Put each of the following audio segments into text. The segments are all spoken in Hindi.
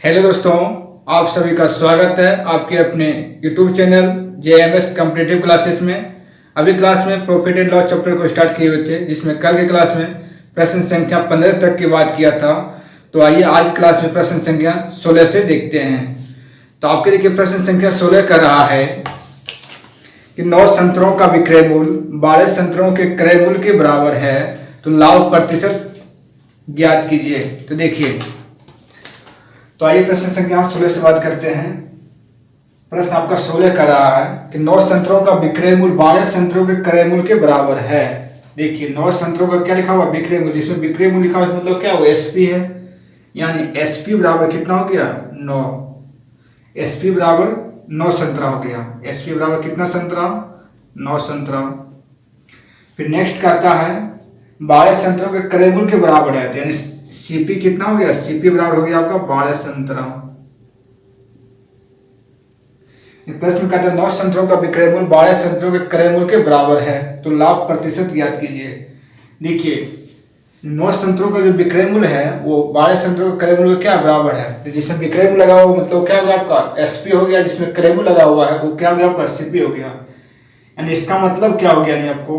हेलो दोस्तों, आप सभी का स्वागत है आपके अपने YouTube channel JMS competitive classes में। अभी क्लास में प्रॉफिट एंड लॉस चैप्टर को स्टार्ट किए हुए थे, जिसमें कल के क्लास में प्रश्न संख्या 15 तक की बात किया था। तो आइए आज क्लास में प्रश्न संख्या 16 से देखते हैं। तो आपके देखिए प्रश्न संख्या 16 कर रहा है कि 9 संतरों का विक्रय मूल्य 12 संतरों के क्रय मूल्य के बराबर है, तो लाभ प्रतिशत ज्ञात कीजिए। तो देखिए, तो आइए प्रश्न संख्या 16 से बात करते हैं। प्रश्न आपका 16 कर रहा है कि 9 संतरों का विक्रय मूल्य 12 संतरों के क्रय मूल्य के बराबर है। देखिए 9 संतरों का क्या लिखा हुआ, विक्रय मूल्य। जिसमें विक्रय मूल्य लिखा हुआ मतलब क्या हुआ, एसपी है, यानी एसपी बराबर कितना हो गया 9। एसपी बराबर 9 संतरा हो गया। एसपी बराबर कितना संतरा, 9 संतरा। फिर नेक्स्ट कहता है 12 संतरों के क्रय मूल्य के बराबर है, यानी सीपी कितना हो गया, सीपी बराबर हो गया आपका 12 संतरा। प्रश्न कहता है 9 संतरों का विक्रय मूल्य 12 संतरों के क्रय मूल्य के बराबर है, तो लाभ प्रतिशत ज्ञात कीजिए। देखिए 9 संतरों का जो विक्रय मूल्य है वो 12 संतरों के क्रय मूल्य के क्या बराबर है। तो जिसमें विक्रय मूल्य लगा हुआ मतलब क्या हो गया आपका एसपी हो गया, जिसमें क्रय मूल्य लगा हुआ है वो क्या हो गया आपका सीपी हो गया। यानी इसका मतलब क्या हो गया, यानी आपको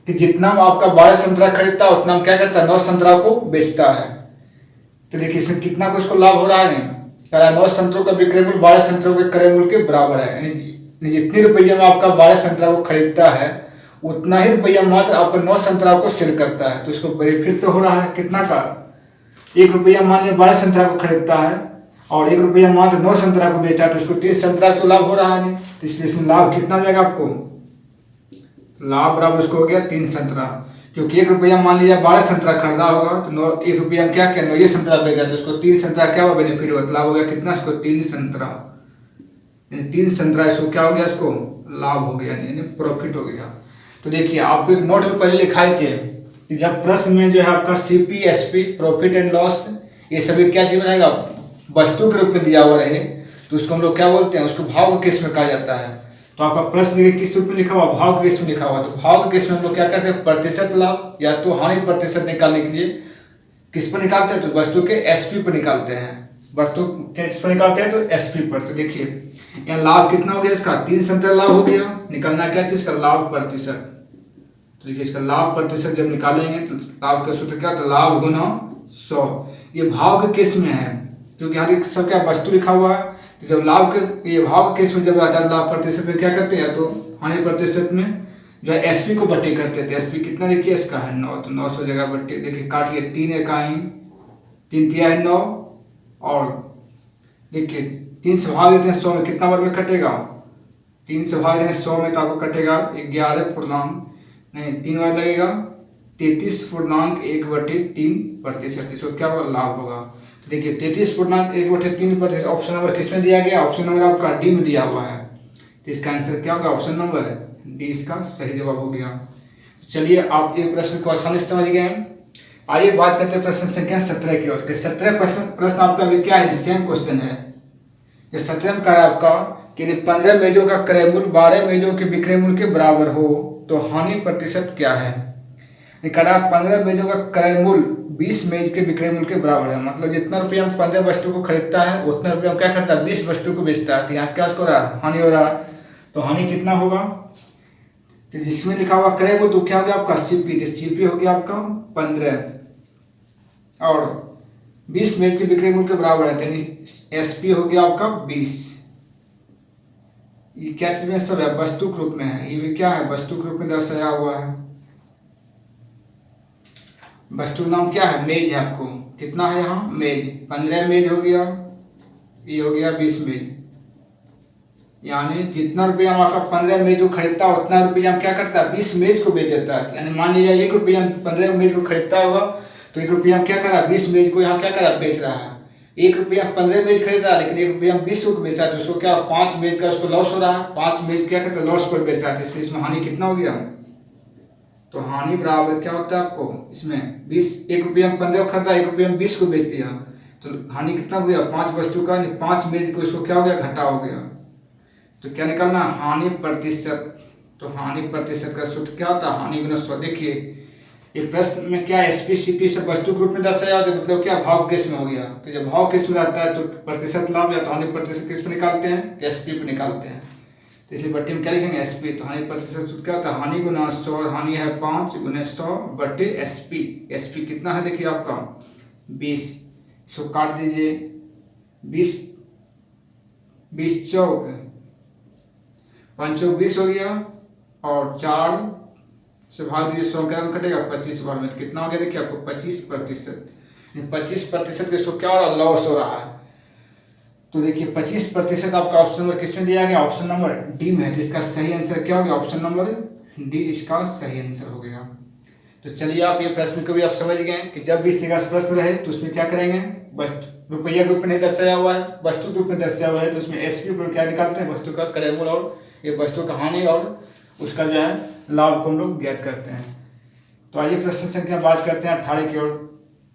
कि जितना आपका 12 संतरा खरीदता है उतना क्या करता है 9 संतरा को बेचता है। तो देखिए इसमें कितना को इसको लाभ हो रहा है, नहीं 9 संतरों का विक्रय मूल्य 12 संतरों के क्रय मूल्य के बराबर है। यानी जितने रुपये में आपका 12 संतरा को खरीदता है उतना ही रुपया मात्र आपका 9 संतरा को सेल करता है। तो इसको बेनिफिट तो हो रहा है कितना का, 1 रुपया मान लिया 12 संतरा को खरीदता है और 1 रुपया मात्र 9 संतरा को बेचता है, तो उसको 3 संतरा तो लाभ हो रहा है नहीं। तो इसलिए इसमें लाभ कितना हो जाएगा आपको, लाभ बराबर उसको हो गया 3 संतरा। क्योंकि 1 रुपया मान लिया 12 संतरा खरीदा होगा तो 1 रुपया में क्या किया 9 संतरा बेचा, तो उसको 3 संतरा क्या हुआ बेनिफिट हुआ, लाभ हो गया कितना इसको 3 संतरा। 3 संतरा इसको क्या हो गया, इसको लाभ हो गया, यानी प्रॉफिट हो गया। तो देखिए आपको एक नोट में पहले लिखाए थे कि जब प्रश्न में जो है आपका CP SP profit and loss ये सभी क्या चीज बनाएगा वस्तु के रूप में दिया हुआ रहे तो उसको हम लोग क्या बोलते हैं, उसको भाव के केस में कहा जाता है। तो आपका प्रश्न किस रूप में लिखा हुआ, भाव के केस में लिखा हुआ। तो भाव के केस में हम लोग क्या करते हैं प्रतिशत लाभ या तो हानि प्रतिशत निकालने के लिए किस पर निकालते हैं, तो वस्तु के एसपी पर निकालते हैं। वस्तु किस पर निकालते हैं, तो एसपी पर। तो देखिए यहाँ लाभ कितना हो गया इसका 3 संतरा लाभ हो गया। निकलना क्या चीज का लाभ प्रतिशत। तो देखिए इसका लाभ प्रतिशत जब निकालेंगे तो लाभ का सूत्र क्या, तो लाभ गुना 100। ये भाव के केस में है क्योंकि यहाँ सब क्या वस्तु लिखा हुआ है। तो जब लाभ के ये भाव के केस में जब आता है लाभ प्रतिशत में क्या करते हैं, तो हानि प्रतिशत में जो है एसपी को बट्टी करते थे। एसपी कितना देखिए इसका है 9, तो 900 जगह बट्टी देखिए काटिए 3 इकाई 3 तिहाई 9 और देखिए 3 से भाग देते हैं 100 में, कितना वर्ग में कटेगा 3 से भाग देते हैं 100 में तो आपको कटेगा 11 पूर्णांक नहीं 3 बार लगेगा 33.1/3%। इसको क्या होगा लाभ होगा। तो देखिए 33.1/3% ऑप्शन नंबर किसमें दिया गया, ऑप्शन नंबर आपका डी में दिया हुआ है। तो इसका आंसर क्या होगा, ऑप्शन नंबर डी इसका सही जवाब हो गया। चलिए आप एक प्रश्न को आसानी से समझ गए। आइए बात करते हैं प्रश्न संख्या 17 की ओर। 17 प्रश्न आपका भी क्या है, सेम क्वेश्चन है। 17 का आपका कि 15 मेजों का क्रय मूल्य 12 मेजों के विक्रय मूल्य के बराबर हो तो हानि प्रतिशत क्या है। 15 मेजों का क्रय मूल्य 20 मेज के विक्रय मूल्य के बराबर है। मतलब जितना रुपया हम 15 वस्तु को खरीदता है उतना रुपया हम क्या करता है 20 वस्तु को बेचता है। तो यहाँ क्या उसको रहा हानि हो रहा है। तो हानि कितना होगा, तो जिसमें लिखा हुआ क्रय मूल्य तो क्या हो गया आपका सीपी। तो सीपी हो गया आपका 15 और 20 मेज के विक्रय मूल्य के बराबर है, तो एसपी हो गया आपका 20। ये क्या चीज में सब है, वस्तु के रूप में है। ये भी क्या है वस्तु के रूप में दर्शाया हुआ है। वस्तु नाम क्या है मेज है। आपको कितना है यहाँ मेज 15 मेज हो गया, ये हो गया 20 मेज। यानी जितना रुपया हम आपका 15 मेज को खरीदता है उतना रुपया हम क्या करता है 20 मेज को बेच देता है। यानी मान लीजिए 1 रुपया 15 मेज को खरीदता होगा तो 1 रुपया हम क्या करा 20 मेज को यहाँ क्या करा बेच रहा है। 1 रुपया 15 मेज खरीदा लेकिन 1 रुपया 20 को बेचा तो उसको क्या 5 मेज का उसको लॉस हो रहा है। 5 मेज क्या करते लॉस पर बेच रहा है, इसलिए इसमें हानि कितना हो गया। तो हानि बराबर क्या होता है आपको इसमें 20 1 रुपया 15 खरीदा 1 रुपया 20 को बेच दिया तो हानि कितना हो गया 5 वस्तु का 5 मेज को इसको क्या हो गया घाटा हो गया। तो क्या निकलना हानि प्रतिशत। तो हानि प्रतिशत का सूत्र क्या होता है हानि गुना 100। देखिए ये प्रश्न में क्या एसपी सीपी सब वस्तु के रूप में दर्शाया, तो मतलब क्या भाव किस में हो गया। तो जब भाव किस में रहता है तो प्रतिशत लाभ या तो हानि प्रतिशत किस पे निकालते हैं, एसपी पे निकालते हैं। तो इसलिए बट्टे में क्या लिखेंगे, एसपी। तो हानि प्रतिशत सूत्र क्या होता है, हानि गुना 100, हानि है 5 गुने 100 बट्टे एसपी। एसपी कितना है देखिए आपका 20, इसको काट दीजिए, 20 चौक 5 20 हो गया, और 4 से भाग दीजिए, 100 क्या कटेगा 25 बार में, तो कितना हो गया देखिए आपको 25%। 25% के इसको क्या हो रहा, लॉस हो रहा है। तो देखिए 25% आपका ऑप्शन नंबर किसमें दिया गया, ऑप्शन नंबर डी में है। तो इसका सही आंसर क्या हो गया, ऑप्शन नंबर डी इसका सही आंसर हो गया। तो चलिए आप ये प्रश्न को भी आप समझ गए कि जब भी इस तरह से प्रश्न रहे तो उसमें क्या करेंगे, वस्तु रुपया रूप में नहीं दर्शाया हुआ है, वस्तु रूप में दर्शाया हुआ है, तो उसमें एसपी पर क्या निकालते हैं, वस्तु का क्रय मूल्य और ये वस्तु का हानि और उसका जो है लाभ को हम लोग ज्ञात करते हैं। तो आइए प्रश्न संख्या बात करते हैं 18 की ओर।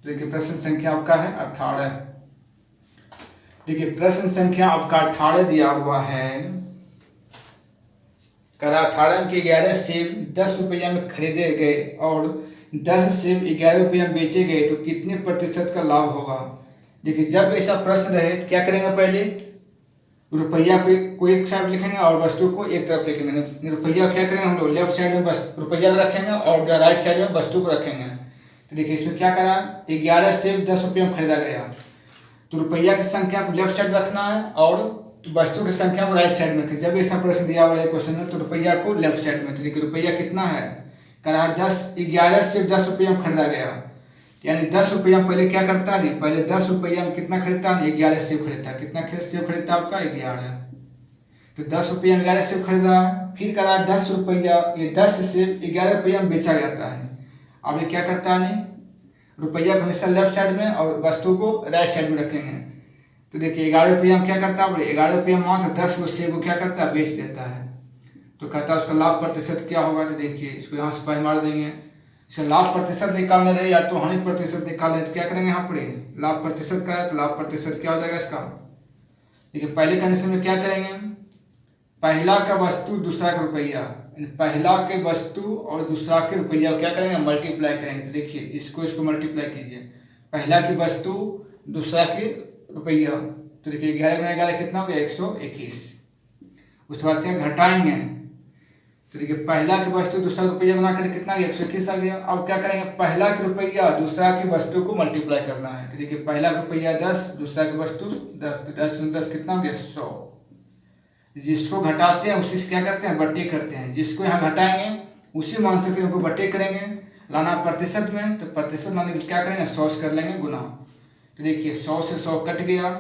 तो देखिए प्रश्न संख्या आपका है 18। देखिए प्रश्न संख्या आपका 18 दिया हुआ है, करा 18 के 11 सेब 10 रुपया में खरीदे गए और 10 सेब 11 रुपया में बेचे गए तो कितने प्रतिशत का लाभ होगा। देखिए जब ऐसा प्रश्न रहे तो क्या करेंगे, पहले रुपया को एक साइड लिखेंगे और वस्तु को एक तरफ लिखेंगे। रुपया क्या करेंगे हम लोग लेफ्ट साइड में रुपया रखेंगे और राइट साइड में वस्तु को रखेंगे। तो देखिए इसमें क्या करा, 11 सेब 10 रुपये में खरीदा गया, तो रुपया की संख्या को लेफ्ट साइड रखना है और वस्तु की संख्या को राइट साइड में रखें। जब ऐसा प्रश्न दिया हुआ है क्वेश्चन में तो रुपया को लेफ्ट साइड में। तो देखिए रुपया कितना है, करा 11 सेब 10 रुपये में खरीदा गया, यानी 10 रुपया में पहले क्या करता है, पहले 10 रुपया में कितना खरीदता है, 11 सेब खरीदता है। कितना सेब खरीदता है आपका 11, तो 10 रुपया में 11 सेब खरीदा। फिर करा 10 रुपया, ये 10 सेब 11 रुपया में बेचा जाता है। अब ये क्या करता है, रुपया को हमेशा लेफ्ट साइड में और वस्तु को राइट साइड में रखेंगे। तो देखिए 11 रुपया में क्या करता है, 11 रुपया में मात्र 10 को सेब को क्या करता है, बेच देता है। तो कहता है उसका लाभ प्रतिशत क्या होगा। तो देखिए इसको यहाँ से पाई मार देंगे, इसे लाभ प्रतिशत निकालने रहे या तो हानि प्रतिशत निकालने, तो क्या करेंगे यहाँ पर लाभ प्रतिशत का है, तो लाभ प्रतिशत क्या हो जाएगा इसका। देखिए पहले कंडीशन में क्या करेंगे, पहला का वस्तु दूसरा का रुपया, पहला के वस्तु और दूसरा के रुपया क्या करेंगे, मल्टीप्लाई करेंगे। तो देखिए इसको मल्टीप्लाई कीजिए, पहला की वस्तु दूसरा के रुपया, तो देखिए 11 गुना 11 कितना हो गया 121। उसके बाद क्या घटाएंगे, तो देखिए पहला की वस्तु दूसरा रुपया गुना करके कितना 121 आ गया। अब क्या करेंगे, पहला की रुपया दूसरा की वस्तु को मल्टीप्लाई करना है। तो देखिए पहला रुपया 10, दूसरा की वस्तु 10, तो 10 में 10 कितना हो गया 100। जिसको घटाते हैं उसी से क्या करते हैं, बट्टे करते हैं। जिसको यहाँ घटाएंगे उसी मान से फिर उनको बट्टे करेंगे, लाना प्रतिशत में, तो प्रतिशत लाने के क्या करेंगे 100 से कर लेंगे गुना। तो देखिए 100 से 100 कट गया,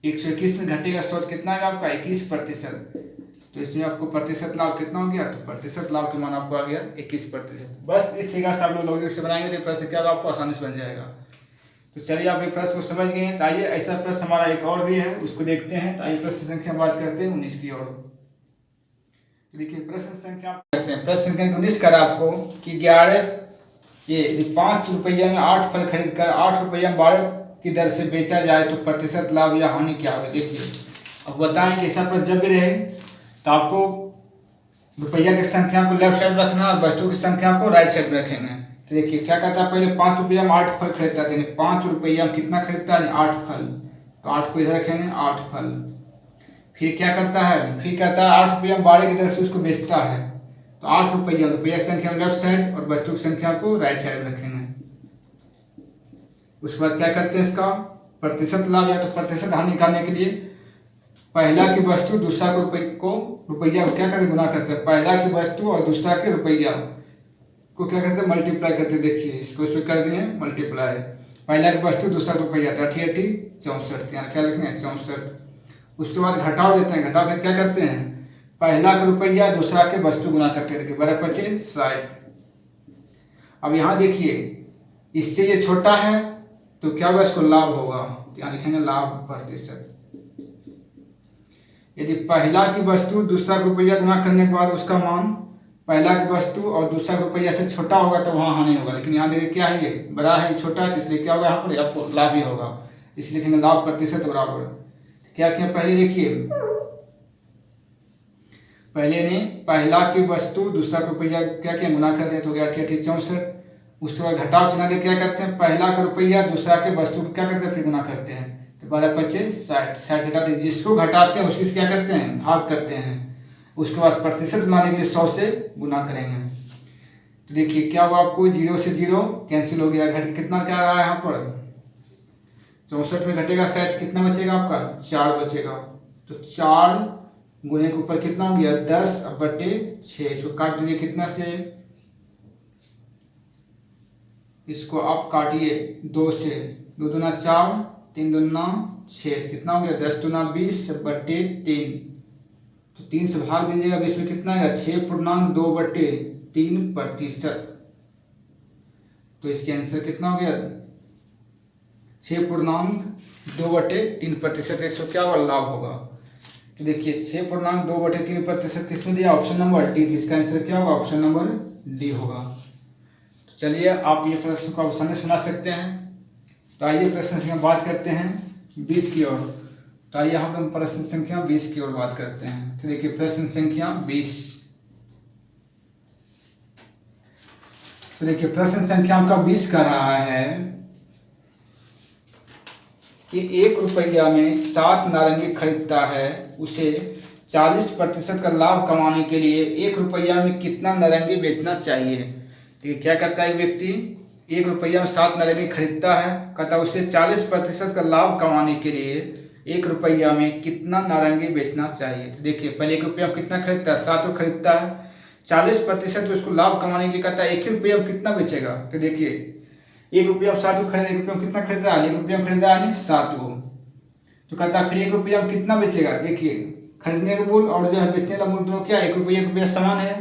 121 में घटेगा 100 कितना आएगा आपका 21%। तो इसमें आपको प्रतिशत लाभ कितना हो गया, तो प्रतिशत लाभ के मान आपको आ गया 21%। बस इस तरीके से आप लोग लॉजिक से बनाएंगे तो प्रश्न क्या आपको आसानी से बन जाएगा। तो चलिए आप ये प्रश्न को समझ गए हैं। तो आइए ऐसा प्रश्न हमारा एक और भी है, उसको देखते हैं। तो आइए प्रश्न संख्या बात करते हैं 19 की ओर। तो देखिए प्रश्न संख्या करते हैं, प्रश्न संख्या 19 कर आपको कि 5 रुपया में 8 फल खरीद कर 8 रुपया में 12 की दर से बेचा जाए तो प्रतिशत लाभ या हानि क्या होगा। देखिए अब बताएं कि ऐसा प्रश्न जब भी रहे तो आपको रुपया की संख्या को लेफ्ट साइड रखना और वस्तु की संख्या को राइट साइड में रखेंगे। तो देखिए क्या कहता है, पहले 5 रुपया में 8 फल खरीदता था, 5 रुपया में कितना खरीदता है 8 फल, तो 8 को इधर रखेंगे 8 फल। फिर क्या करता है, फिर कहता है 8 रुपया में 12 की तरह से उसको बेचता है, तो 8 रुपया रुपया की संख्या लेफ्ट साइड और वस्तु की संख्या को राइट साइड में रखेंगे। उसके बाद क्या करते हैं, इसका प्रतिशत लाभ या तो प्रतिशत हानि निकालने के लिए पहला की वस्तु दूसरा को रुपया क्या करते गुना करते हैं, पहला की वस्तु और दूसरा के रुपया को क्या करते हैं मल्टीप्लाई करते हैं। देखिए इसको कर दिए मल्टीप्लाई, पहला की वस्तु दूसरा रुपया, 88 64, यहाँ क्या लिखेंगे 64। उसके बाद घटाव देते हैं, घटाव कर क्या करते हैं, पहला का रुपया दूसरा के वस्तु गुना करते हैं, 12 25 60। अब यहाँ देखिए इससे ये छोटा है तो क्या होगा, इसको लाभ होगा, यहाँ लिखेंगे लाभ प्रतिशत। यदि पहला की वस्तु दूसरा रुपया गुना करने के बाद उसका मान पहला की वस्तु और दूसरा रुपया से छोटा होगा तो वहाँ हानि होगा। लेकिन यहाँ देखिए क्या है, ये बड़ा है छोटा है, इसलिए क्या होगा यहाँ पर आपको लाभ ही होगा, इसलिए लिखेंगे लाभ प्रतिशत बराबर क्या किया। पहले देखिए पहले ने पहला की वस्तु दूसरा का रुपया क्या किया गुना कर दिया तो गया 64। उसके बाद घटाव चिन्ह दे क्या करते हैं, पहला का रुपया दूसरा के वस्तु क्या करते हैं फिर गुना करते हैं, तो 12×5 = 60 घटाते हैं, जिसको घटाते हैं उसी से क्या करते हैं भाग करते हैं। उसके बाद प्रतिशत बनाने के लिए 100 से गुना करेंगे। तो देखिए क्या हुआ, आपको 0 से 0 कैंसिल हो गया, घट कितना क्या रहा है यहाँ पर 64 में घटेगा 60, कितना बचेगा आपका 4 बचेगा। तो 4 गुने के ऊपर कितना हो गया 10/6, इसको काट दीजिए कितना से, इसको आप काटिए 2 से, 2 दूना 4, 3 दूना 6, कितना हो गया 10 दूना 20/3, तो 3 से भाग दीजिएगा, अब इसमें कितना आएगा 6.2/3%। तो इसके आंसर कितना हो गया 6.2/3%। 100 क्या होगा लाभ होगा। तो देखिए 6.2/3% किसमें दिया, ऑप्शन नंबर डी, इसका आंसर क्या होगा ऑप्शन नंबर डी होगा। तो चलिए आप ये प्रश्न को आसानी से बना सकते हैं। तो आइए प्रश्न संख्या बात करते हैं 20 की ओर। तो आइए यहाँ पर हम प्रश्न संख्या 20 की ओर बात करते हैं। तो देखिए प्रश्न संख्या 20, तो देखिए प्रश्न संख्या आपका 20 का रहा है कि 1 रुपया में 7 नारंगी खरीदता है, उसे 40% का लाभ कमाने के लिए 1 रुपया में कितना नारंगी बेचना चाहिए। तो क्या करता है व्यक्ति 1 रुपया में 7 नारंगी खरीदता है, कहता है उसे 40% का लाभ कमाने के लिए 1 रुपया में कितना नारंगी बेचना चाहिए। तो देखिए पहले 1 रुपया में कितना खरीदता है 7 को खरीदता है, 40% उसको लाभ कमाने के लिए कहता है 1 रुपया में कितना बेचेगा। तो देखिए 1 रुपया में 7 को खरीदा, 1 रुपया में कितना खरीदा 1 रुपया में खरीदा यानी 7 को, तो कहता है फिर 1 रुपया में कितना बेचेगा। देखिए खरीदने का मूल्य और जो है बेचने का मूल्य दोनों क्या 1 रुपया समान है,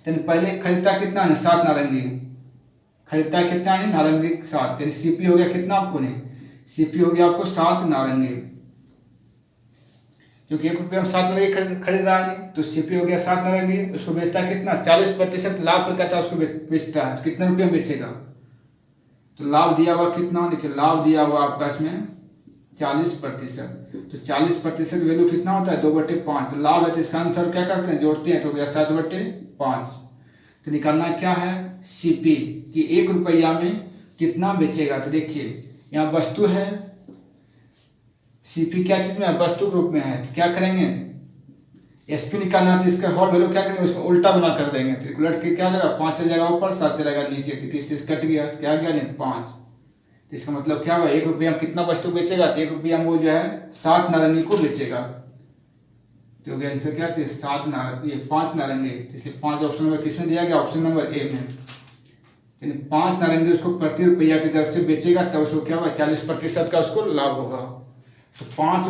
तो पहले खरीदता कितना है 7 नारंगी, खरीदता है कितना है नारंगी 7, यानी सीपी हो गया कितना आपको ने, सीपी हो गया आपको 7 नारंगी, क्योंकि 1 रुपया में 7 नारंगी खरीद रहा है, तो सीपी हो गया 7 नारंगी, उसको बेचता है कितना 40% लाभ पर कहता है उसको बेचता है, तो कितने रुपये में बेचेगा। तो लाभ दिया हुआ कितना, देखिए लाभ दिया हुआ आपका इसमें 40%, तो 40% वैल्यू कितना होता है 2/5, लाभ है तो इसका आंसर क्या करते हैं जोड़ते हैं, तो गया 7/5। तो निकालना क्या है सीपी कि 1 रुपया में कितना बेचेगा। तो देखिए यहाँ वस्तु है, सीपी क्या चीज में है वस्तु के रूप में है, तो क्या करेंगे एसपी निकालना, तो इसका हॉल वैल्यू क्या करेंगे उसमें उल्टा बना कर देंगे, तो उलट के क्या लगा 5 से जगह ऊपर 7 से जगह नीचे, तो किससे कट गया क्या गया नहीं 5, तो इसका मतलब क्या होगा 1 रुपया में कितना वस्तु बेचेगा, तो 1 रुपया में वो जो है 7 नारंगी को बेचेगा। तो हो गया आंसर क्या चाहिए 7 नारंगी, ये 5 नारंगी, तो इसलिए 5 ऑप्शन नंबर किसमें दिया गया ऑप्शन नंबर ए में, यानी 5 नारंगी उसको प्रति रुपया की दर से बेचेगा, तब उसको क्या होगा 40% का उसको लाभ होगा। तो 5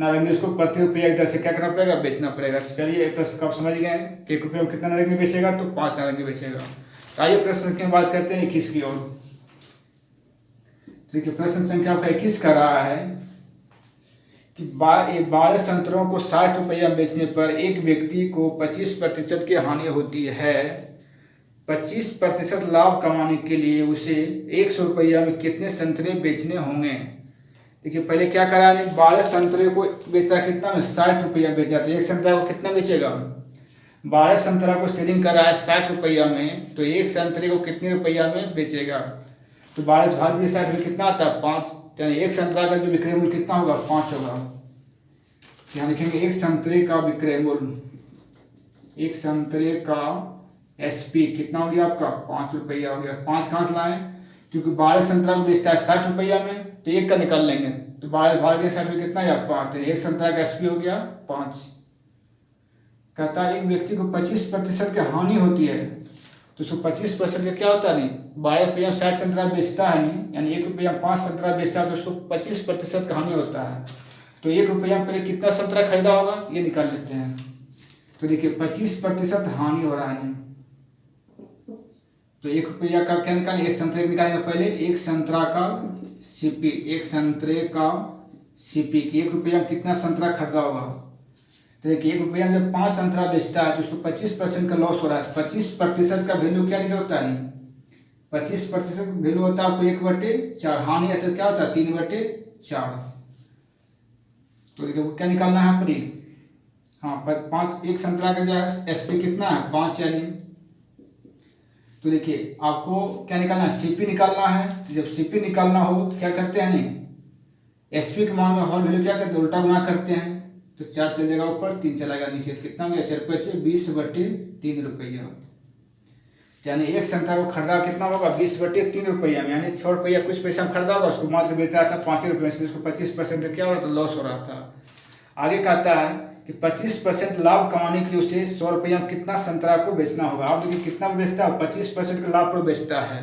नारंगी उसको प्रति रुपया की दर से क्या करना पड़ेगा बेचना पड़ेगा। तो चलिए प्रश्न को आप समझ गए हैं कि 1 रुपये में कितना नारंगी बेचेगा, तो 5 नारंगी बेचेगा। तो आइए प्रश्न संख्या बात करते हैं 21 की ओर। देखिए प्रश्न संख्या आपका 21 का रहा है कि 12 संतरों को 60 रुपया बेचने पर एक व्यक्ति को 25% की हानि होती है, 25% लाभ कमाने के लिए उसे 100 रुपया में कितने संतरे बेचने होंगे। देखिए पहले क्या करा है 12 संतरे को बेचता कितना में 60 रुपया बेचा, तो एक संतरा को कितना बेचेगा 12 संतरा को सेलिंग करा है 60 रुपया में, तो एक संतरे को कितने रुपया में बेचेगा। तो 12 से भाग दिए 60 में कितना आता है 5, यानी एक संतरा का जो विक्रय मूल्य कितना होगा 5 होगा। यहाँ लिखेंगे एक संतरे का विक्रय मूल्य, एक संतरे का एसपी कितना हो गया आपका 5 रुपया हो गया। 5 कहाँ से लाए क्योंकि 12 संतरा को बेचता है 60 रुपया में, तो एक का निकाल लेंगे, तो 12 भाग 60 में कितना है 5, तो एक संतरा का एसपी हो गया 5। कहता है एक व्यक्ति को 25% की हानि होती है, तो उसको 25% का क्या होता है नहीं 12 रुपया 60 संतरा बेचता है नहीं, यानी 1 रुपया 5 संतरा बेचता है, तो उसको 25% का हानि होता है। तो 1 रुपया में पहले कितना संतरा खरीदा होगा ये निकाल लेते हैं। तो देखिए 25% हानि हो रहा है, तो 1 रुपया का क्या निकालेंगे एक संतरे निकालेंगे पहले, एक संतरा का सीपी, एक संतरे का सीपी की 1 रुपया में कितना संतरा खरीदा होगा। तो देखिए 1 रुपया में जब 5 संतरा बेचता है तो उसको 25% का लॉस हो रहा है। 25% का वैल्यू क्या लिखा होता है 25% वैल्यू होता है आपको 1/4, हानि है तो क्या होता है 3/4। तो देखिए क्या निकालना है पर हाँ, पर 5, एक संतरा का जो है एसपी कितना है 5 यानी। तो देखिए आपको क्या निकालना है, सीपी निकालना है। तो जब सीपी निकालना हो तो क्या करते हैं नहीं, एसपी के मान में होल वैल्यू क्या करते हैं, उल्टा गुणा करते हैं। तो 4 चलेगा ऊपर, 3 चलेगा नीचे, तो कितना हो गया 4 5 20/3 रुपया। यानी एक संतरा को खरीदा कितना होगा 20/3 रुपया में, यानी 6 रुपया कुछ पैसा में खरीदा होगा, उसको मात्र बेच रहा था 5 रुपये से, उसको 25% क्या हो रहा था, लॉस हो रहा था। आगे कहता है कि 25% लाभ कमाने के लिए उसे 100 रुपया में कितना संतरा को बेचना होगा। आप देखिए कितना बेचता है, 25% के लाभ पर बेचता है।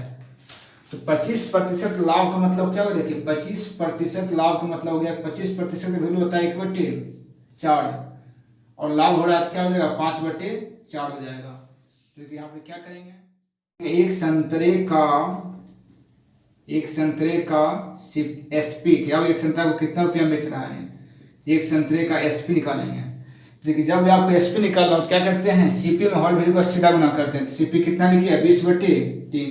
तो 25% लाभ का मतलब क्या होगा, देखिए 25% लाभ का मतलब हो गया 25% का वैल्यू होता है 1/4 और लाभ हो रहा है क्या हो जाएगा 5/4 हो जाएगा। तो यहाँ पे क्या करेंगे, एक संतरे का एसपी क्या, एक संतरा को कितना रुपया बेच रहा है, एक संतरे का एसपी निकालेंगे। देखिए जब भी आपको एसपी निकालना हो तो क्या करते हैं, सीपी में होल वैल्यू का सीधा गुना करते हैं। सीपी कितना लिखिए 20/3,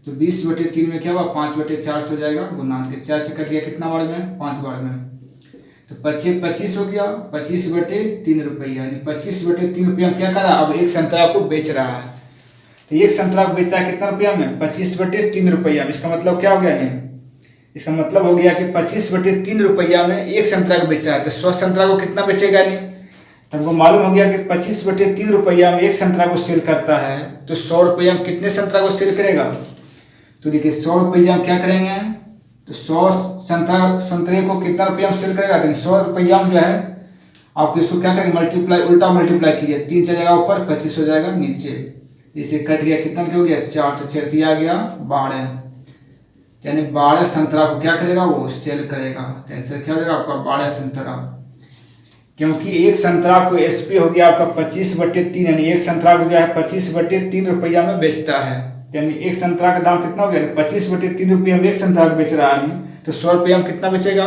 तो 20/3 में क्या हुआ 5/4 हो जाएगा, गुना के 4 से कट गया कितना बार में 5 बार में, तो 25 हो गया 25/3 रुपया, यानी 25/3 रुपया में क्या करा, अब एक संतरा को बेच रहा है। तो एक संतरा को बेचता है कितना रुपया में 25/3 रुपया में। इसका मतलब क्या हो गया नहीं, इसका मतलब हो गया कि 25/3 रुपया में एक संतरा को बेचा है। तो 100 संतरा को कितना बेचेगा नहीं, तो हमको मालूम हो गया कि 25/3 रुपया में एक संतरा को सेल करता है, तो 100 रुपया में कितने संतरा को सेल करेगा। तो देखिए 100 रुपया में क्या करेंगे, तो 100 संतरे को कितना रुपया में सेल करेगा, तो 100 रुपया में जो है आपको इसको क्या करेंगे मल्टीप्लाई, उल्टा मल्टीप्लाई कीजिए, 3 चलेगा ऊपर 25 हो जाएगा नीचे, इसे कट गया कितना हो गया 4, तो 4 दिया गया 12, यानी 12 संतरा को क्या करेगा वो सेल करेगा। तो ऐसे क्या हो जाएगा आपका 12 संतरा, क्योंकि एक संतरा को एसपी हो गया आपका 25/3, यानी एक संतरा को जो है 25/3 रुपया में बेचता है। यानी एक संतरा का दाम कितना हो गया 25/3 रुपया में एक संतरा को बेच रहा है, तो 100 रुपया में कितना बेचेगा,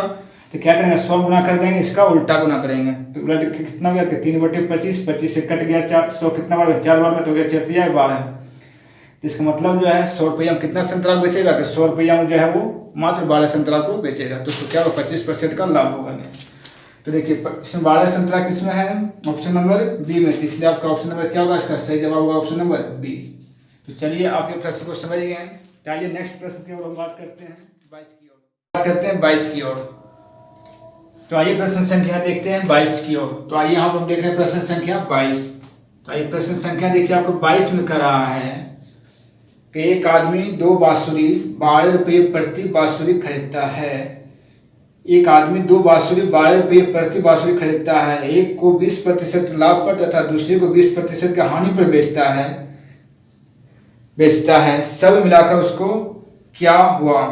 तो क्या करेंगे 100 गुना कर देंगे, इसका उल्टा गुना करेंगे। तो उलट कितना हो गया 3/25, 25 से कट गया 4, 100 कितना बार 4 बार में, तो हो गया 4 दिया 12। तो इसका मतलब जो है 100 रुपया में कितना संतरा को बेचेगा, तो 100 रुपया में जो है वो मात्र 12 संतरा को बेचेगा, तो उसको क्या होगा 25% का लाभ होगा। तो देखिए इसमें 12 संतरा किसमें है, ऑप्शन नंबर बी में, तो इसलिए आपका ऑप्शन नंबर क्या होगा, इसका सही जवाब होगा ऑप्शन नंबर बी। तो चलिए आप ये प्रश्न को समझ गए, चलिए नेक्स्ट प्रश्न की ओर हम बात करते हैं 22 की ओर। तो आइए प्रश्न संख्या देखते हैं 22 की ओर। तो आइए यहाँ पर हम देख रहे हैं प्रश्न संख्या 22। तो आइए प्रश्न संख्या देखिए आपको 22 में कर रहा है कि एक आदमी 2 बांसुरी 12 रुपये प्रति बांसुरी खरीदता है। एक आदमी 2 बांसुरी 12 रुपये प्रति बांसुरी खरीदता है, एक को 20% लाभ पर तथा दूसरे को 20% की हानि पर बेचता है। सब मिलाकर उसको क्या हुआ,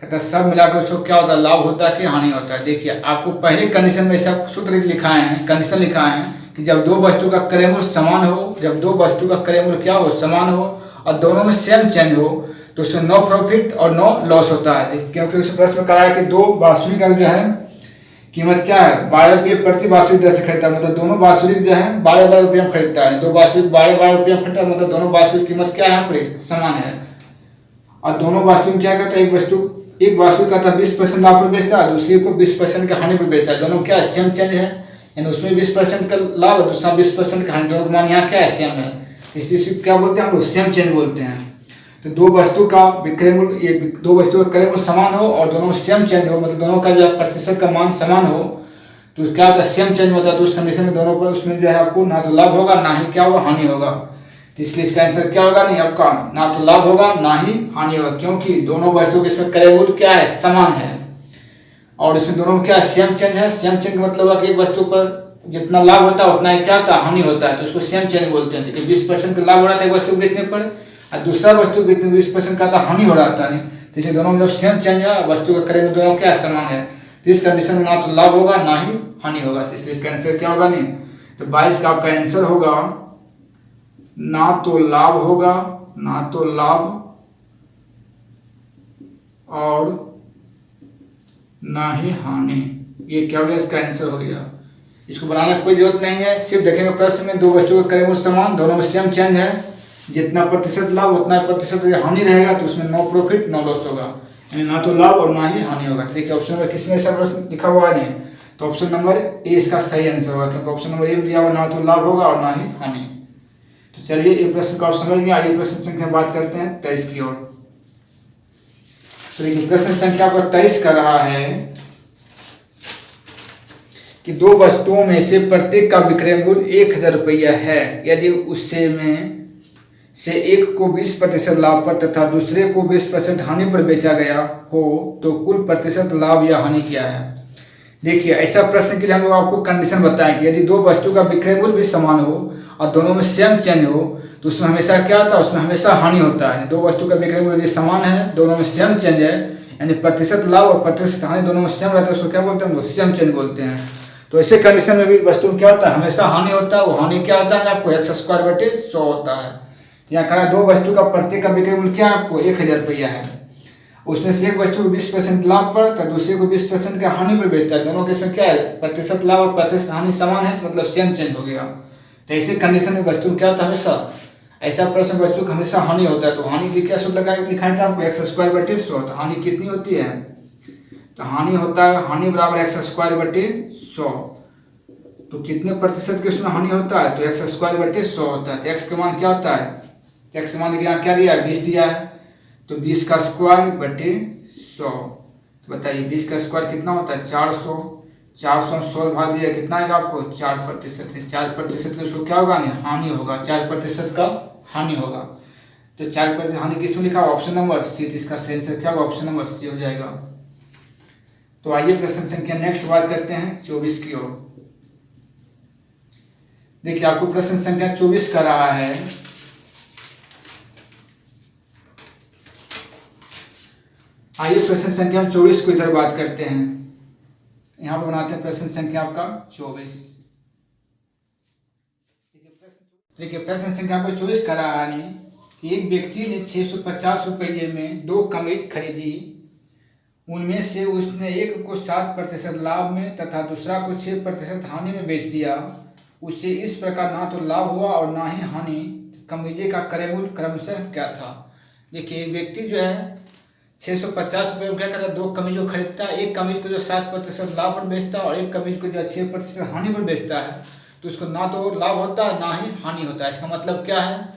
कहता सब मिलाकर उसको क्या होता है, लाभ होता है कि हानि होता है। देखिए आपको पहले कंडीशन में ऐसा सूत्र लिखा है, कंडीशन लिखा है कि जब 2 वस्तु का क्रय मूल्य समान हो, जब 2 वस्तु का क्रय मूल्य क्या हो समान हो और दोनों में सेम चेंज हो, तो उसमें नो प्रॉफिट और नो लॉस होता है। क्योंकि उस प्रश्न में कहा है कि 2 बांसुरी का जो है कीमत क्या है 12 रुपये प्रति बांसुरी दर से खरीदता है, मतलब दोनों बांसुरी जो है 12 रुपये में खरीदता है। 2 बांसुरी 12 रुपये में खरीदता है, मतलब दोनों बांसुरी की कीमत क्या है यहाँ पर समान है। और दोनों बांसुरी में क्या करता है, एक बांसुरी का 20% लाभ पर बेचता है, दूसरे को 20% का हानि पर बेचता है। दोनों क्या सेम चेंज है, यानी उसमें 20% का लाभ है, दूसरा 20% का हानि, दोनों मान यहाँ क्या है सेम है, इसलिए क्या बोलते हैं हम लोग सेम चेंज बोलते हैं। तो 2 वस्तु का विक्रय मूल्य, ये 2 वस्तु का क्रय मूल्य समान हो और दोनों सेम चेंज हो, मतलब दोनों का जो है प्रतिशत का मान समान हो, तो क्या होता है सेम चेंज होता है। तो उस कंडीशन में दोनों पर उसमें जो है आपको ना तो लाभ होगा ना ही क्या होगा हानि होगा। तो इसलिए इसका आंसर क्या होगा, नहीं आपका ना तो लाभ होगा ना ही हानि होगा, क्योंकि दोनों वस्तु के इसमें क्रय मूल्य क्या है समान है और इसमें दोनों में क्या सेम चेंज है। सेम चेंज मतलब है कि एक वस्तु पर जितना लाभ होता है उतना ही क्या होता है हानि होता है, तो उसको सेम चेंज बोलते हैं। देखिए 20% का लाभ हो रहा था एक वस्तु बेचने पर और दूसरा वस्तु बेचने 20% का हानि हो रहा था, नहीं तो इसे दोनों में जब सेम चेंज है वस्तु का क्रय मूल्य दोनों क्या समान है, तो इस कंडीशन में ना तो लाभ होगा ना ही हानि होगा। तो इसलिए इसका आंसर क्या होगा, नहीं तो 22 का आपका आंसर होगा ना तो लाभ होगा, ना तो लाभ और ना ही हानि, ये क्या हो गया इसका आंसर हो गया। इसको बनाने की कोई जरूरत नहीं है, सिर्फ देखेंगे प्रश्न में 2 वस्तुओं का क्रय मूल्य समान, दोनों में सेम चेंज है, जितना प्रतिशत लाभ उतना प्रतिशत हानि रहेगा, तो उसमें नो प्रॉफिट नो लॉस होगा, यानी ना तो लाभ और ना ही हानि होगा। देखिए ऑप्शन में किसमें ऐसा प्रश्न लिखा हुआ नहीं, तो ऑप्शन नंबर ए इसका सही आंसर होगा, क्योंकि ऑप्शन नंबर ए में दिया हुआ ना तो लाभ होगा और ना ही हानि। तो चलिए ये प्रश्न का आप समझ गए। आइए प्रश्न संख्या बात करते हैं 23 की ओर। तो देखिए प्रश्न संख्या पर 23 कर रहा है कि दो वस्तुओं में से प्रत्येक का विक्रय मूल्य 1000 रुपया है। यदि उससे में से एक को 20% लाभ पर तथा दूसरे को 20% हानि पर बेचा गया हो तो कुल प्रतिशत लाभ या हानि क्या है। देखिए ऐसा प्रश्न के लिए हम लोग आपको कंडीशन बताएं कि यदि दो वस्तु का विक्रय मूल्य भी समान हो और दोनों में सेम चेंज हो तो उसमें हमेशा क्या होता है, उसमें हमेशा हानि होता है। दो वस्तु का विक्रय मूल्य यदि समान है, दोनों में सेम चेंज है, यानी प्रतिशत लाभ और प्रतिशत हानि दोनों में सेम रहता है, उसको क्या बोलते हैं हम लोग, सेम चेंज बोलते हैं। तो ऐसे कंडीशन में भी वस्तु में क्या होता है, हमेशा हानि होता है। वो हानि क्या होता है आपको, x² होता है। यहाँ कहा दो वस्तु का प्रत्येक का विक्रय मूल्य क्या है आपको 1000 रुपया है। उसमें से एक वस्तु को 20% लाभ पर तो दूसरे को 20% का हानि पर बेचता है। दोनों के इसमें क्या है, प्रतिशत लाभ और प्रतिशत हानि समान है, तो मतलब सेम चेंज हो गया। तो ऐसे कंडीशन में वस्तु क्या होता है, हमेशा ऐसा प्रश्न वस्तु का हमेशा हानि होता है। तो हानि की क्या सूत्र लगा लिखा था आपको, x²/100। तो हानि कितनी होती है, तो हानि होता है हानि बराबर x²/100। तो कितने प्रतिशत के उसमें हानि होता है, तो x²/100 होता है। तो x का मान क्या होता है, x का मान यहाँ क्या दिया है, 20 दिया है। तो 20²/100। तो बताइए 20 का स्क्वायर कितना होता है, 400। 400 में 100 भाग दिया कितना आएगा आपको, 4%। 4% उसको क्या होगा, हानि होगा। 4% का हानि होगा। तो 4% हानि किसमें लिखा, ऑप्शन नंबर सी। तो इसका सही आंसर क्या होगा, ऑप्शन नंबर सी हो जाएगा। तो आइए प्रश्न संख्या नेक्स्ट बात करते हैं 24 की ओर। देखिए आपको प्रश्न संख्या 24 का रहा है। आइए प्रश्न संख्या 24 को इधर बात करते हैं। यहाँ पर बनाते हैं प्रश्न संख्या आपका 24। देखिए प्रश्न संख्या आपको 24 का रहा है कि एक व्यक्ति ने 650 रुपये में 2 कमीज खरीदी। उनमें से उसने एक को 7% लाभ में तथा दूसरा को 6% हानि में बेच दिया। उससे इस प्रकार ना तो लाभ हुआ और ना ही हानि। कमीजे का क्रय मूल्य क्रमशः क्या था। देखिए एक व्यक्ति जो है 650 रुपये में क्या करता है, 2 कमीज को खरीदता है। एक कमीज को जो 7% लाभ पर बेचता है और एक कमीज को जो 6% हानि पर बेचता है। तो उसको ना तो लाभ होता है ना ही हानि होता है। इसका मतलब क्या है,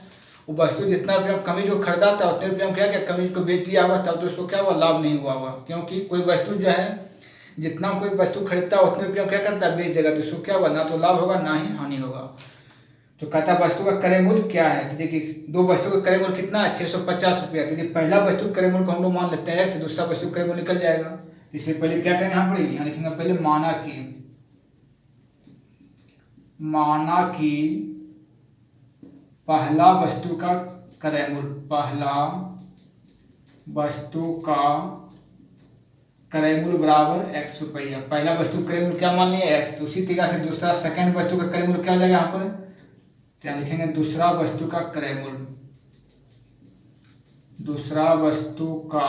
वो वस्तु जितना रुपया कमीज को खरीदा था उतने रुपया में क्या क्या कमीज को बेच दिया हुआ, तब तो उसको क्या हुआ, लाभ नहीं हुआ हुआ। क्योंकि कोई वस्तु जो है जितना कोई वस्तु खरीदता है उतने रुपया क्या करता है, बेच देगा। तो उसको क्या हुआ, ना तो लाभ होगा ना ही हानि होगा। तो कहता वस्तु का क्रय मूल्य क्या है। तो देखिए दो वस्तु का क्रय मूल्य कितना है, 650 रुपया। तो पहला वस्तु क्रय मूल्य को हम लोग मान लेते हैं, तो दूसरा वस्तु क्रय मूल्य निकल जाएगा। इसलिए पहले क्या करेंगे, यहाँ पर यहाँ लिखेंगे पहले माना कि पहला वस्तु का क्रय मूल्य, पहला वस्तु का क्रय मूल्य बराबर x रुपया। पहला वस्तु क्रय मूल्य क्या मान लिया, x। तो उसी तरीके से दूसरा सेकंड वस्तु का क्रय मूल्य क्या हो जाएगा, यहाँ पर क्या लिखेंगे, दूसरा वस्तु का क्रय मूल्य। दूसरा वस्तु का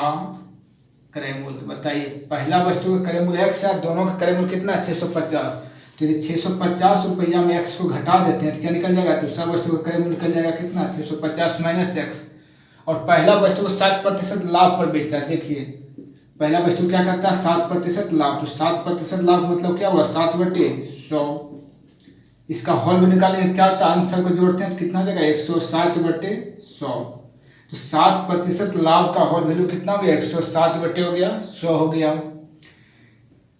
क्रय मूल्य बताइए, पहला वस्तु का क्रय मूल्य x है, दोनों का क्रय मूल्य कितना है 650। तो यदि 650 रुपया में x को घटा देते हैं तो क्या निकल जाएगा, दूसरा वस्तु का क्रय मूल्य निकल जाएगा कितना, 650 माइनस x। और पहला वस्तु को 7% लाभ पर बेचता है। देखिए पहला वस्तु क्या करता है, 7% लाभ। तो 7% लाभ मतलब क्या हुआ, 7/100। इसका होल भी निकालेंगे क्या होता है, आंसर को जोड़ते हैं तो कितना हो जाएगा, 107/100। तो 7% लाभ का होल वैल्यू कितना हो गया, 107/100 हो गया।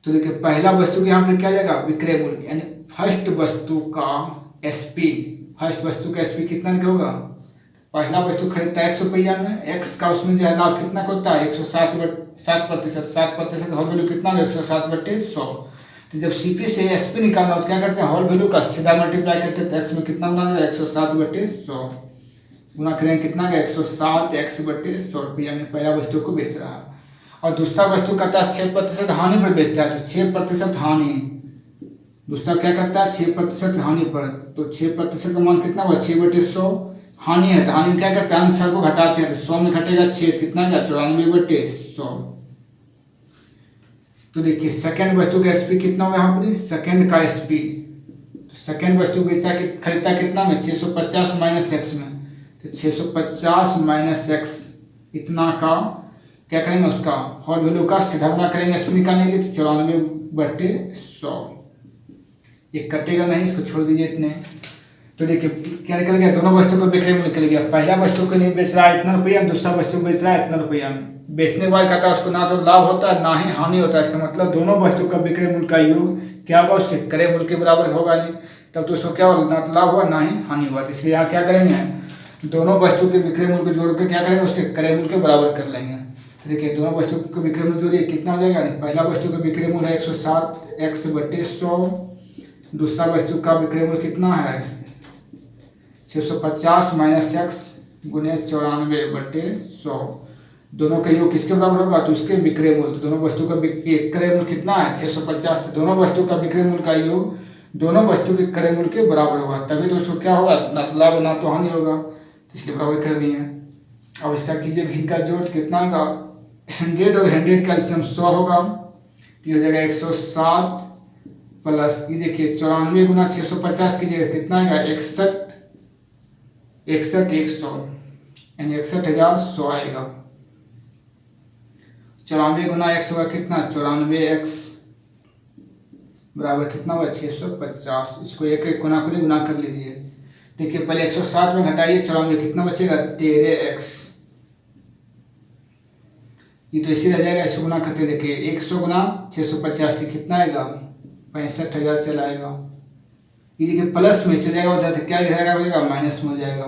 तो देखिए पहला वस्तु के यहाँ पे क्या जाएगा, विक्रय मूल्य, यानी फर्स्ट वस्तु का एसपी। फर्स्ट वस्तु का एसपी कितना का होगा, पहला वस्तु खरीदता है 100 रुपया में, एक्स का उसमें जो है लाभ कितना का होता है 107%। 7% होल वैल्यू कितना होगा 107/100। तो जब सीपी से एसपी निकालना हो तो क्या करते हैं, होल वैल्यू का सीधा मल्टीप्लाई करते हैं। तो एक्स में कितना बना जाएगा 107/100 गुना करेंगे कितना का 107x/100 रुपया में पहला वस्तु को बेच रहा है। और दूसरा वस्तु करता है 6% हानि पर बेचता है। तो 6% हानि, दूसरा क्या करता है 6% हानि पर। तो 6% का मान कितना हुआ 6/100 हानि है। तो हानि में क्या करते हैं, आंसर को घटाते हैं। तो 100 में घटेगा 6 कितना गया 94/100। तो देखिए सेकंड वस्तु का एसपी कितना हुआ यहाँ पर, सेकंड का एसपी। सेकंड वस्तु बेचा खरीदता कितना में 650 माइनस एक्स में। तो 650 माइनस एक्स इतना का क्या करेंगे, उसका होल वैल्यू का सीधा गुना करेंगे इसमें निकालने के लिए। तो 94/100 ये कटेगा नहीं, इसको छोड़ दीजिए इतने। तो देखिए क्या निकल गया, दोनों वस्तु को बिक्री में निकल गया। पहला वस्तु को नहीं बेच रहा है इतना रुपया, दूसरा वस्तु को बेच रहा है इतना रुपया में। बेचने के बाद कहता है उसको ना तो लाभ होता है ना ही हानि होता है। इसका मतलब दोनों वस्तु का बिक्री मूल्य का योग क्या होगा, उसके क्रय मूल्य के बराबर होगा नहीं, तब तो उसको क्या होगा, ना तो लाभ हुआ ना ही हानि हुआ। तो इसलिए यहाँ क्या करेंगे, दोनों वस्तु के बिक्री मूल्य को जोड़ कर क्या करेंगे, उसके क्रय मूल्य के बराबर कर लेंगे। देखिए दोनों वस्तु का बिक्री मूल्य जोड़िए कितना हो जाएगा, पहला वस्तु का बिक्री मूल्य है 107x/100, दूसरा वस्तु का बिक्री मूल्य कितना है 650 - x गुने 94/100। दोनों का योग किसके बराबर होगा, तो उसके विक्रय मूल्य। तो दोनों वस्तु का क्रय मूल्य कितना है 650, तो दोनों वस्तु का विक्रय मूल्य का योग दोनों वस्तु के क्रय मूल्य के बराबर होगा, तभी तो उसको क्या होगा, ना तो लाभ ना तो हानि होगा। इसलिए बराबर कर दिए। अब इसका कीजिए भिन्न का जोड़, कितना होगा 100 और 100 का एलसीएम 100 होगा, तो हो जाएगा 107 प्लस ये देखिए 94 गुना 650 कीजिएगा कितना आएगा 61,100 यानी 61,100 आएगा। 94 गुना x होगा कितना 94x बराबर कितना होगा 650। इसको एक एक गुना कर गुना कर लीजिए। देखिए पहले 107 में घटाइए 94 कितना बचेगा 13x, ये तो इसी रह जाएगा। इसको गुना करते देखिए 100 गुना 650 कितना आएगा 65,000 चला आएगा। ये देखिए प्लस में चल जाएगा उधर, तो क्या रहेगा हो जाएगा माइनस में हो जाएगा।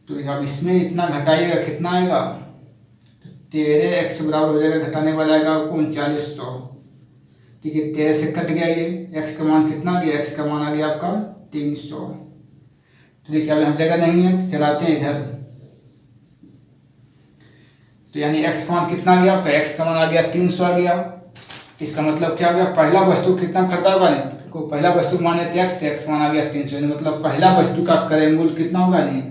तो अब इसमें इतना घटाइएगा कितना आएगा 13x बराबर हो जाएगा, घटाने वाला आएगा आपको 3900। ठीक है 13 से कट गया, ये x का मान कितना आ गया, x का मान आ गया आपका 300। तो देखिए अब यहाँ जगह नहीं है, चलाते हैं इधर। तो यानी x का मान कितना आ गया आपका, x का मान आ गया 300 आ गया। इसका मतलब क्या हो गया, पहला वस्तु कितना करता होगा नहीं को पहला वस्तु माने थे x, तो x मान आ गया 300, मतलब पहला वस्तु का क्रय मूल्य कितना होगा नहीं,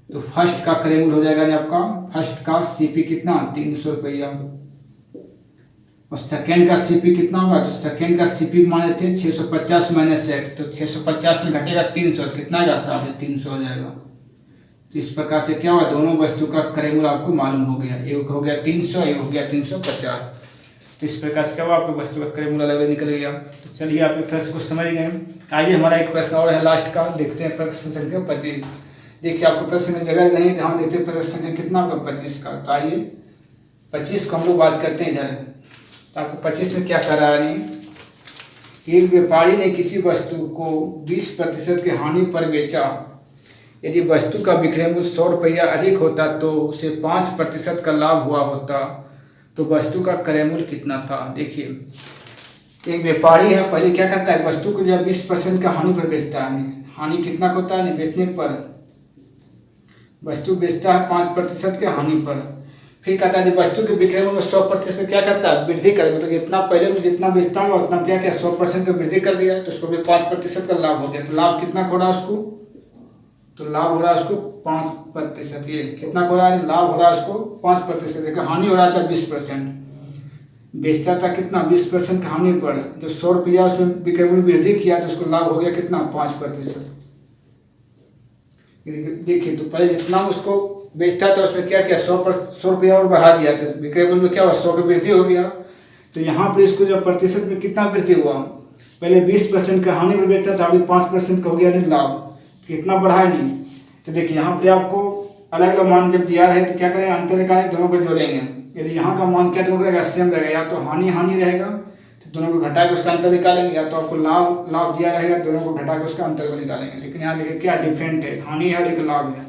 तो फर्स्ट का क्रय मूल्य हो जाएगा नहीं आपका, फर्स्ट का सीपी कितना 300 रुपया, और सेकेंड का सीपी कितना होगा, तो सेकेंड का सीपी माने थे 650 - x, तो 650 में घटेगा 300 तो कितना आएगा 350 हो जाएगा। तो इस प्रकार से क्या हुआ, दोनों वस्तु का क्रय मूल्य आपको मालूम हो गया, एक हो गया 300, एक हो गया 350। तो इस प्रकार से क्या हुआ, आपको वस्तु का क्रय मूल्य अलग निकल गया। तो चलिए आप प्रश्न को समझ गए। आइए हमारा एक प्रश्न और है लास्ट का, देखते हैं प्रश्न संख्या 25। देखिए आपको प्रश्न में जगह नहीं है, ध्यान देखते हैं प्रश्न संख्या कितना होगा 25 का। तो आइए 25 को हम लोग बात करते हैं इधर। तो आपको 25 में क्या कर रहा है, एक व्यापारी ने किसी वस्तु को 20% की हानि पर बेचा। यदि वस्तु का विक्रय मूल्य 100 रुपया अधिक होता तो उसे 5% का लाभ हुआ होता, तो वस्तु का क्रय मूल्य कितना था। देखिए एक व्यापारी है, पहले क्या करता है, वस्तु को जो 20% का हानि पर बेचता है। हानि कितना होता है, बेचने पर वस्तु बेचता है 5% के हानि पर। फिर कहता है वस्तु के विक्रय मूल्य 100% क्या करता है, वृद्धि कर, मतलब जितना पहले जितना बेचता होगा उतना क्या क्या 100% का वृद्धि कर दिया, तो उसको भी 5% का लाभ हो गया। तो लाभ कितना हो रहा है उसको, तो लाभ हो रहा है उसको 5%। ये कितना हो रहा है, लाभ हो रहा है उसको 5%, हानि हो रहा था 20%। बेचता था कितना 20% की हानि पर, जब 100 रुपया उसमें विक्रय मूल्य वृद्धि किया तो उसको लाभ हो गया कितना 5%। देखिए तो पहले जितना उसको बेचता था उसमें क्या किया 100 रुपया और बढ़ा दिया, तो विक्रय मूल्य में क्या हुआ 100 की वृद्धि हो गया। तो यहाँ पर इसको जो प्रतिशत में कितना वृद्धि हुआ, पहले 20% का हानि पर बेचता था, अभी 5% का हो गया नहीं लाभ, कितना बढ़ा है नहीं। तो देखिए यहाँ पे आपको अलग अलग मान जब दिया है तो क्या करें, अंतर निकालें, दोनों को जोड़ेंगे। यदि यहाँ का मान क्या रहेगा सेम रहेगा, या तो हानि रहेगा तो दोनों को घटा के उसका अंतर निकालेंगे, या तो आपको लाभ दिया रहेगा दोनों को घटा के उसका अंतर को निकालेंगे। लेकिन यहाँ देखिए क्या डिफरेंट है, हानि है और एक लाभ है,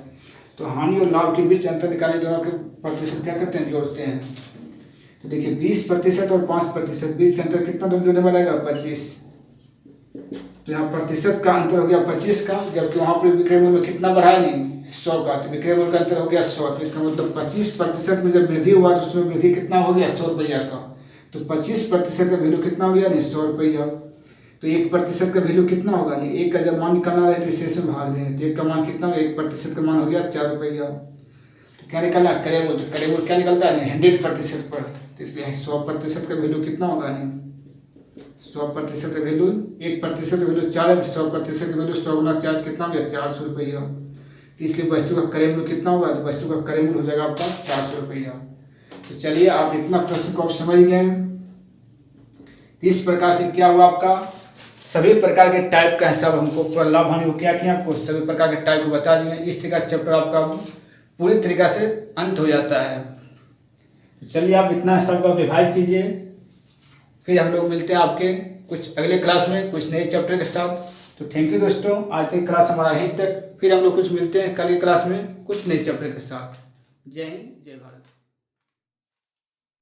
तो हानि और लाभ के बीच अंतर निकालें, दोनों के प्रतिशत क्या करते हैं जोड़ते हैं। तो देखिए 20% और 5% बीच का अंतर कितना दोनों जोड़ने वाला है 25। तो यहाँ प्रतिशत का अंतर हो गया 25 का, जबकि वहाँ पर विक्रय मूल्य में कितना बढ़ा नहीं 100 का, तो विक्रय मूल्य का अंतर हो गया 100। तो इसका मतलब 25% में जब वृद्धि हुआ तो उसमें वृद्धि कितना हो गया 100 रुपया का। तो 25% का वैल्यू कितना हो गया नहीं 100 रुपया। तो 1% का वैल्यू कितना होगा नहीं, एक का जब मान निकालना रहे तो इसे भाग देंगे, तो एक का मान कितना होगा 1% का मान हो गया 4 रुपया। तो क्या निकालना क्रय मूल्य, तो क्रय मूल्य क्या निकलता है 100% पर, तो इसलिए 100% का वैल्यू कितना होगा नहीं 100% का वैल्यू 1% का वैल्यू 4 है, तो 100% का वैल्यू 100 गुना 4 कितना हो गया 400 रुपया। तो इसलिए वस्तु का क्रय मूल्य कितना होगा, तो वस्तु का क्रय मूल्य हो जाएगा आपका 400 रुपया। तो चलिए आप इतना प्रश्न को आप समझ गए। तो इस प्रकार से क्या हुआ, आपका सभी प्रकार के टाइप का हिसाब हमको पूरा लाभ हानि को क्या किया, आपको सभी प्रकार के टाइप को बता दिए। इस तरह का चैप्टर आपका पूरी तरीका से अंत हो जाता है। तो चलिए आप इतना हिसाब को आप रिवाइज कीजिए, फिर हम लोग मिलते हैं आपके कुछ अगले क्लास में कुछ नए चैप्टर के साथ। तो थैंक यू दोस्तों, आज तक क्लास हमारा यहीं तक, फिर हम लोग कुछ मिलते हैं कल की क्लास में कुछ नए चैप्टर के साथ। जय हिंद, जय भारत।